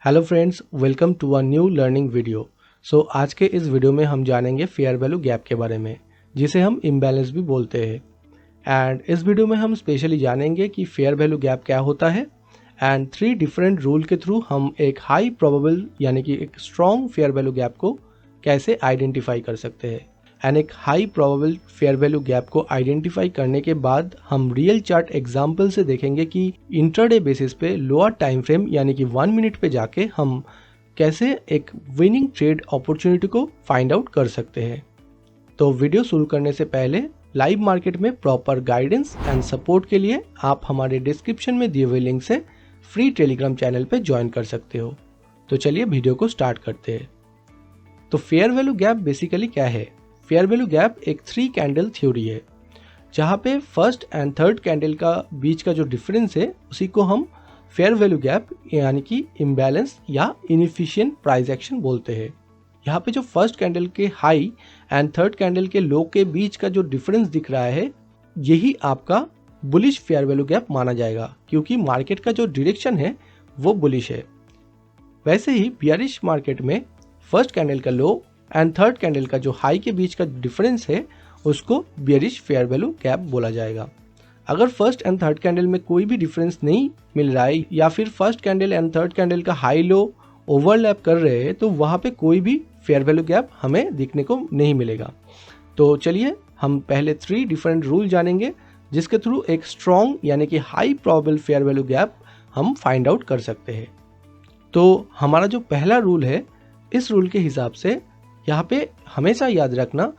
Hello friends, welcome to a new learning video. आज के इस वीडियो में हम जानेंगे फेयर वैल्यू गैप के बारे में, जिसे हम इम्बैलेंस भी बोलते हैं। एंड इस वीडियो में हम स्पेशली जानेंगे कि फेयर वैल्यू गैप क्या होता है एंड 3 डिफरेंट रूल के थ्रू हम एक हाई प्रोबेबल यानी कि एक स्ट्रॉन्ग फेयर वैल्यू गैप को कैसे आइडेंटिफाई कर सकते हैं। एंड एक high probable fair value gap को आइडेंटिफाई करने के बाद हम रियल चार्ट एग्जांपल से देखेंगे कि इंट्राडे बेसिस पे लोअर टाइम फ्रेम यानी कि 1 मिनट पे जाके हम कैसे एक विनिंग ट्रेड अपॉर्चुनिटी को फाइंड आउट कर सकते हैं। तो वीडियो शुरू करने से पहले लाइव मार्केट में प्रॉपर गाइडेंस एंड सपोर्ट के लिए आप हमारे डिस्क्रिप्शन में दिए हुए लिंक से फ्री टेलीग्राम चैनल पे ज्वाइन कर सकते हो। तो चलिए वीडियो को स्टार्ट करते हैं। तो फेयर वैल्यू गैप बेसिकली क्या है? फेयर वैल्यू गैप एक 3 कैंडल थ्योरी है, जहाँ पे फर्स्ट एंड थर्ड कैंडल का बीच का जो डिफरेंस है उसी को हम फेयर वैल्यू गैप यानी कि इम्बैलेंस या इनएफिशिएंट प्राइस एक्शन बोलते हैं। यहाँ पे जो फर्स्ट कैंडल के हाई एंड थर्ड कैंडल के लो के बीच का जो डिफरेंस दिख रहा है, यही आपका बुलिश फेयर वैल्यू गैप माना जाएगा, क्योंकि मार्केट का जो डायरेक्शन है वो बुलिश है। वैसे ही बियरिश मार्केट में फर्स्ट कैंडल का लो एंड थर्ड कैंडल का जो हाई के बीच का डिफरेंस है उसको बियरिश फेयर वैल्यू गैप बोला जाएगा। अगर फर्स्ट एंड थर्ड कैंडल में कोई भी डिफरेंस नहीं मिल रहा है या फिर first candle and third candle का हाई लो ओवरलैप कर रहे हैं, तो वहाँ पे कोई भी फेयर वैल्यू गैप हमें दिखने को नहीं मिलेगा। तो चलिए हम पहले 3 डिफरेंट रूल जानेंगे, जिसके थ्रू एक स्ट्रॉन्ग यानी कि high probable fair value gap हम फाइंड आउट कर सकते हैं। तो हमारा जो पहला रूल है, इस रूल के हिसाब से यहाँ पे हमेशा याद रखना,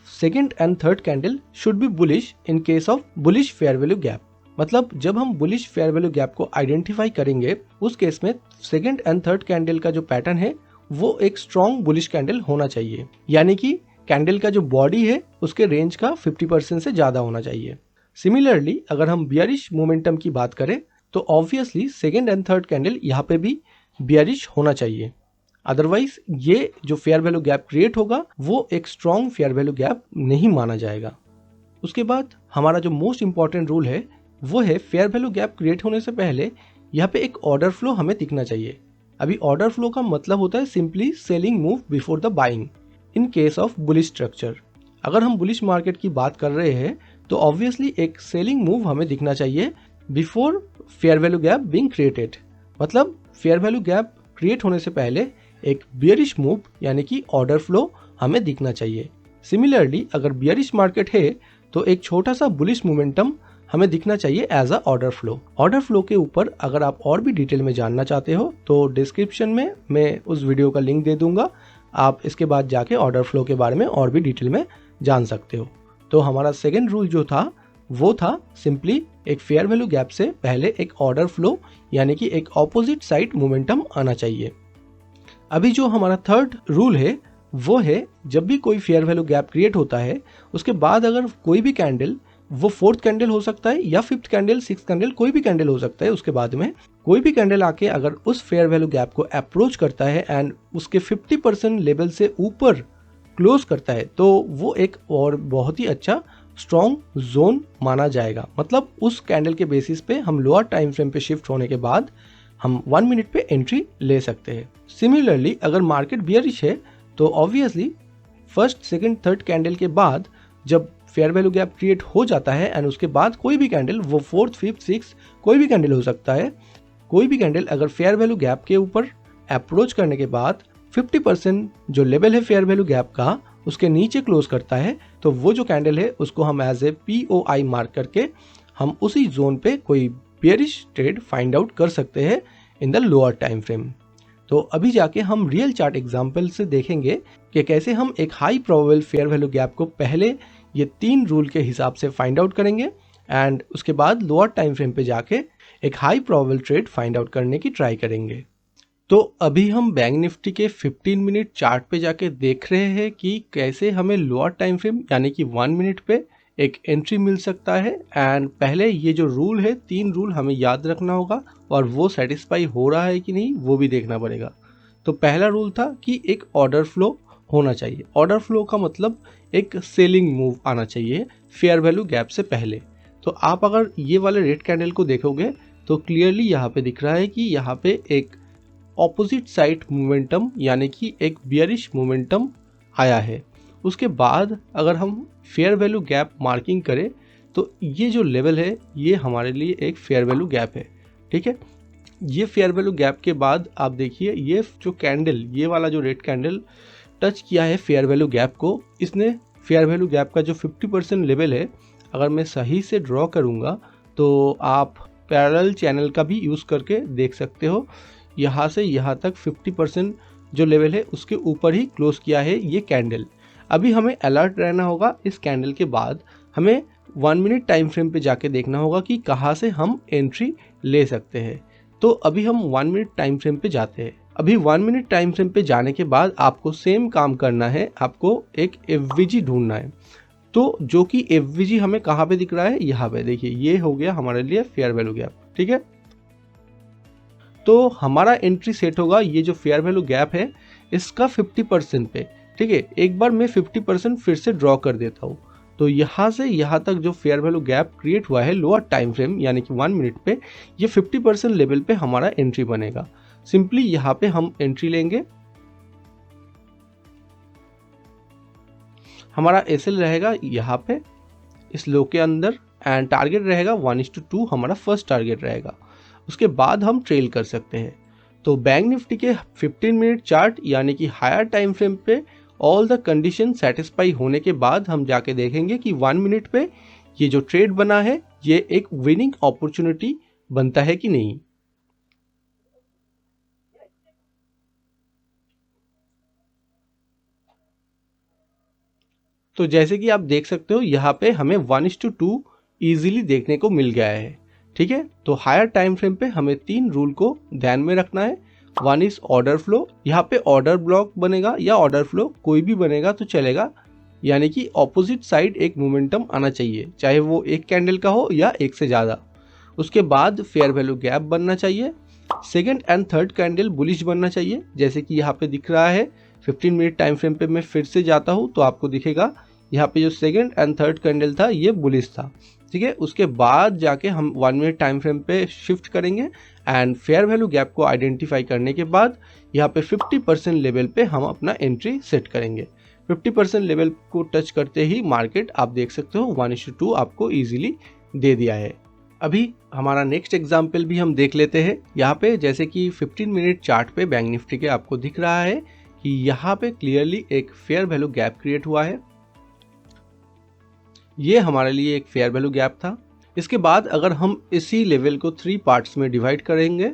second and third candle should be bullish in case of bullish fair value gap. मतलब जब हम बुलिश फेयर वैल्यू गैप को आइडेंटिफाई करेंगे, उस केस में सेकेंड एंड थर्ड कैंडल का जो पैटर्न है वो एक स्ट्रॉन्ग बुलिश कैंडल होना चाहिए, यानी कि कैंडल का जो बॉडी है उसके रेंज का 50% से ज्यादा होना चाहिए। सिमिलरली अगर हम बियरिश मोमेंटम की बात करें तो obviously second and third candle यहाँ पे भी बियरिश होना चाहिए, अदरवाइज ये जो फेयर वैल्यू गैप क्रिएट होगा वो एक स्ट्रॉन्ग फेयर वैल्यू गैप नहीं माना जाएगा। उसके बाद हमारा जो मोस्ट इंपॉर्टेंट रूल है वो है, फेयर वैल्यू गैप क्रिएट होने से पहले यहाँ पे एक ऑर्डर फ्लो हमें दिखना चाहिए। अभी ऑर्डर फ्लो का मतलब होता है simply selling move before the buying in case of bullish structure. अगर हम बुलिश मार्केट की बात कर रहे हैं तो ऑब्वियसली एक सेलिंग मूव हमें दिखना चाहिए before fair value gap being created. मतलब फेयर वैल्यू गैप क्रिएट होने से पहले एक बियरिश मूव यानी कि ऑर्डर फ्लो हमें दिखना चाहिए। सिमिलरली अगर बियरिश मार्केट है तो एक छोटा सा बुलिश मोमेंटम हमें दिखना चाहिए as a order flow. Order flow के ऊपर अगर आप और भी डिटेल में जानना चाहते हो तो डिस्क्रिप्शन में मैं उस वीडियो का लिंक दे दूंगा, आप इसके बाद जाके ऑर्डर फ्लो के बारे में और भी डिटेल में जान सकते हो। तो हमारा सेकेंड रूल जो था वो था सिंपली एक फेयर वैल्यू गैप से पहले एक ऑर्डर फ्लो यानी कि एक ऑपोजिट साइड मोमेंटम आना चाहिए। अभी जो हमारा थर्ड रूल है वो है, जब भी कोई फेयर वैल्यू गैप क्रिएट होता है उसके बाद अगर कोई भी कैंडल, वो फोर्थ कैंडल हो सकता है या फिफ्थ कैंडल, सिक्स्थ कैंडल, कोई भी कैंडल हो सकता है, उसके बाद में कोई भी कैंडल आके अगर उस फेयर वैल्यू गैप को अप्रोच करता है एंड उसके 50% लेवल से ऊपर क्लोज करता है, तो वो एक और बहुत ही अच्छा स्ट्रॉन्ग जोन माना जाएगा। मतलब उस कैंडल के बेसिस पे हम लोअर टाइम फ्रेम पे शिफ्ट होने के बाद हम 1 मिनट पे एंट्री ले सकते हैं। सिमिलरली अगर मार्केट बियरिश है तो obviously first second third candle के बाद जब फेयर वैल्यू गैप क्रिएट हो जाता है एंड उसके बाद कोई भी कैंडल, वो फोर्थ फिफ्थ सिक्स कोई भी कैंडल हो सकता है, कोई भी कैंडल अगर फेयर वैल्यू गैप के ऊपर अप्रोच करने के बाद 50% जो लेवल है फेयर वैल्यू गैप का उसके नीचे क्लोज करता है, तो वो जो कैंडल है उसको हम एज ए POI मार्क करके हम उसी जोन पे कोई बेयरिश ट्रेड फाइंड आउट कर सकते हैं in the lower time frame. तो अभी जाके हम रियल चार्ट एग्जांपल से देखेंगे कि कैसे हम एक high probable fair value gap को पहले ये 3 रूल के हिसाब से फाइंड आउट करेंगे एंड उसके बाद लोअर टाइम फ्रेम पे जाके एक high probable trade find out करने की ट्राई करेंगे। तो अभी हम बैंक निफ्टी के 15 मिनट चार्ट पे जाके देख रहे हैं कि कैसे हमें लोअर टाइम फ्रेम यानी कि 1 मिनट पे एक एंट्री मिल सकता है। एंड पहले ये जो रूल है, 3 रूल हमें याद रखना होगा और वो सेटिस्फाई हो रहा है कि नहीं वो भी देखना पड़ेगा। तो पहला रूल था कि एक ऑर्डर फ्लो होना चाहिए। ऑर्डर फ्लो का मतलब एक सेलिंग मूव आना चाहिए फेयर वैल्यू गैप से पहले। तो आप अगर ये वाले रेड कैंडल को देखोगे तो क्लियरली यहाँ पे दिख रहा है कि यहाँ पे एक ऑपोजिट साइड मोमेंटम यानी कि एक बियरिश मोमेंटम आया है। उसके बाद अगर हम फेयर वैल्यू गैप मार्किंग करें तो ये जो लेवल है ये हमारे लिए एक फेयर वैल्यू गैप है। ठीक है, ये फेयर वैल्यू गैप के बाद आप देखिए ये जो कैंडल, ये वाला जो रेड कैंडल टच किया है फेयर वैल्यू गैप को, इसने फेयर वैल्यू गैप का जो 50% लेवल है, अगर मैं सही से ड्रॉ करूँगा तो आप पैरेलल चैनल का भी यूज़ करके देख सकते हो। यहाँ से यहाँ तक 50% जो लेवल है उसके ऊपर ही क्लोज किया है ये कैंडल। अभी हमें अलर्ट रहना होगा। इस कैंडल के बाद हमें 1 मिनट टाइम फ्रेम पे जाके देखना होगा कि कहाँ से हम एंट्री ले सकते हैं। तो अभी हम 1 मिनट टाइम फ्रेम पे जाते हैं। अभी 1 मिनट टाइम फ्रेम पे जाने के बाद आपको सेम काम करना है, आपको एक एफवीजी ढूंढना है। तो जो कि एफवीजी हमें कहाँ पे दिख रहा है, यहाँ पे देखिए, ये हो गया हमारे लिए फेयर वैल्यू गैप। ठीक है, तो हमारा एंट्री सेट होगा ये जो फेयर वैल्यू गैप है इसका 50% पे। ठीक है, एक बार मैं 50% फिर से ड्रॉ कर देता हूँ। तो यहाँ से यहाँ तक जो फेयर वैल्यू गैप क्रिएट हुआ है लोअर टाइम फ्रेम यानी कि 1 मिनट पे, ये 50% लेवल पे हमारा एंट्री बनेगा। सिंपली यहाँ पे हम एंट्री लेंगे, हमारा एसएल रहेगा यहाँ पे इस लो के अंदर, एंड टारगेट रहेगा 1:2, हमारा फर्स्ट टारगेट रहेगा। उसके बाद हम ट्रेल कर सकते हैं। तो बैंक निफ्टी के 15 मिनट चार्ट यानी कि हायर टाइम फ्रेम पे ऑल द कंडीशन सेटिस्फाई होने के बाद हम जाके देखेंगे कि 1 मिनट पे ये जो ट्रेड बना है ये एक विनिंग अपॉर्चुनिटी बनता है कि नहीं। तो जैसे कि आप देख सकते हो यहाँ पे हमें 1:2 इजीली देखने को मिल गया है। ठीक है, तो हायर टाइम फ्रेम पे हमें 3 रूल को ध्यान में रखना है। 1 इज ऑर्डर फ्लो, यहाँ पे ऑर्डर ब्लॉक बनेगा या ऑर्डर फ्लो कोई भी बनेगा तो चलेगा, यानी कि ऑपोजिट साइड एक मोमेंटम आना चाहिए, चाहे वो एक कैंडल का हो या एक से ज़्यादा। उसके बाद फेयर वैल्यू गैप बनना चाहिए। Second and third candle bullish बनना चाहिए, जैसे कि यहाँ पे दिख रहा है। 15 मिनट टाइम फ्रेम पे मैं फिर से जाता हूँ तो आपको दिखेगा यहाँ पे जो सेकेंड एंड थर्ड कैंडल था ये बुलिश था। ठीक है, उसके बाद जाके हम 1 मिनट टाइम फ्रेम पे शिफ्ट करेंगे एंड फेयर वैल्यू गैप को आइडेंटिफाई करने के बाद यहाँ पे 50% लेवल पे हम अपना एंट्री सेट करेंगे। 50% लेवल को टच करते ही मार्केट आप देख सकते हो 1:2 आपको इजीली दे दिया है। अभी हमारा नेक्स्ट एग्जाम्पल भी हम देख लेते हैं। यहाँ पे जैसे कि 15 मिनट चार्ट पे बैंक निफ्टी के आपको दिख रहा है कि यहाँ पे क्लियरली एक फेयर वैल्यू गैप क्रिएट हुआ है। ये हमारे लिए एक फेयर वैल्यू गैप था। इसके बाद अगर हम इसी लेवल को 3 पार्ट्स में डिवाइड करेंगे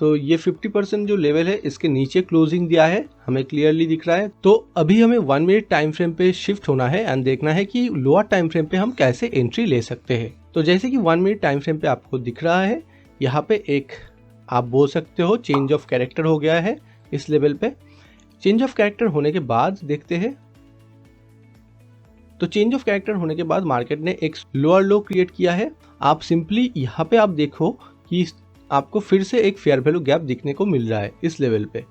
तो ये 50% जो लेवल है इसके नीचे क्लोजिंग दिया है, हमें क्लियरली दिख रहा है। तो अभी हमें 1 मिनट टाइम फ्रेम पे शिफ्ट होना है एंड देखना है कि लोअर टाइम फ्रेम पे हम कैसे एंट्री ले सकते हैं। तो जैसे कि 1 मिनट टाइम फ्रेम पे आपको दिख रहा है यहाँ पे एक आप बोल सकते हो चेंज ऑफ कैरेक्टर हो गया है इस लेवल पे। चेंज ऑफ कैरेक्टर होने के बाद देखते हैं, तो चेंज ऑफ कैरेक्टर होने के बाद मार्केट ने एक लोअर लो क्रिएट किया है। आप सिंपली यहाँ पे आप देखो कि आपको फिर से एक फेयर वैल्यू गैप दिखने को मिल रहा है इस लेवल पे।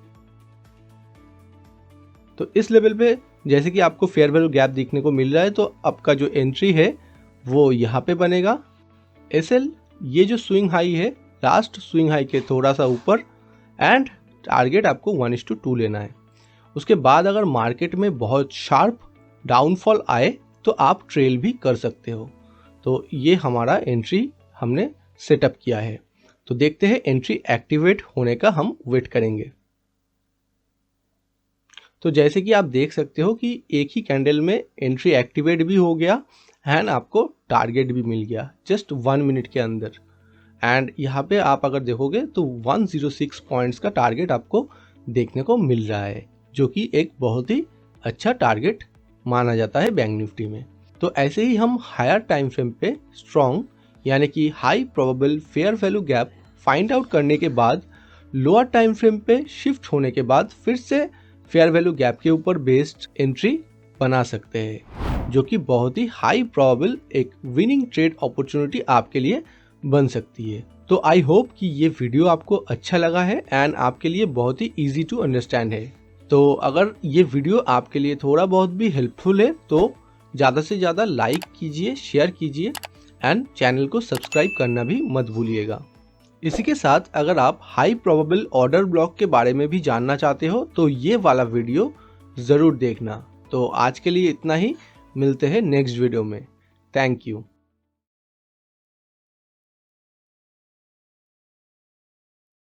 तो इस लेवल पे जैसे कि आपको फेयर वैल्यू गैप दिखने को मिल रहा है तो आपका जो एंट्री है वो यहाँ पे बनेगा। एसएल ये जो स्विंग हाई है लास्ट स्विंग हाई के थोड़ा सा ऊपर, एंड टारगेट आपको 1:2 लेना है। उसके बाद अगर मार्केट में बहुत शार्प डाउनफॉल आए तो आप ट्रेल भी कर सकते हो। तो ये हमारा एंट्री हमने सेटअप किया है। तो देखते हैं एंट्री एक्टिवेट होने का हम वेट करेंगे। तो जैसे कि आप देख सकते हो कि एक ही कैंडल में एंट्री एक्टिवेट भी हो गया एंड आपको टारगेट भी मिल गया जस्ट 1 मिनट के अंदर। एंड यहाँ पे आप अगर देखोगे तो 106 पॉइंट्स का टारगेट आपको देखने को मिल रहा है, जो कि एक बहुत ही अच्छा टारगेट माना जाता है बैंक निफ्टी में। तो ऐसे ही हम हायर टाइम फ्रेम पे स्ट्रॉन्ग यानी कि high probable fair value gap find out करने के बाद लोअर टाइम फ्रेम पे शिफ्ट होने के बाद फिर से फेयर वैल्यू गैप के ऊपर बेस्ड एंट्री बना सकते हैं, जो कि बहुत ही हाई प्रोबेबल एक विनिंग ट्रेड अपॉर्चुनिटी आपके लिए बन सकती है। तो आई होप कि ये वीडियो आपको अच्छा लगा है एंड आपके लिए बहुत ही इजी टू अंडरस्टैंड है। तो अगर ये वीडियो आपके लिए थोड़ा बहुत भी हेल्पफुल है तो ज़्यादा से ज़्यादा लाइक कीजिए, शेयर कीजिए एंड चैनल को सब्सक्राइब करना भी मत भूलिएगा। इसी के साथ अगर आप हाई प्रोबेबल ऑर्डर ब्लॉक के बारे में भी जानना चाहते हो तो ये वाला वीडियो ज़रूर देखना। तो आज के लिए इतना ही, मिलते हैं नेक्स्ट वीडियो में। Thank you.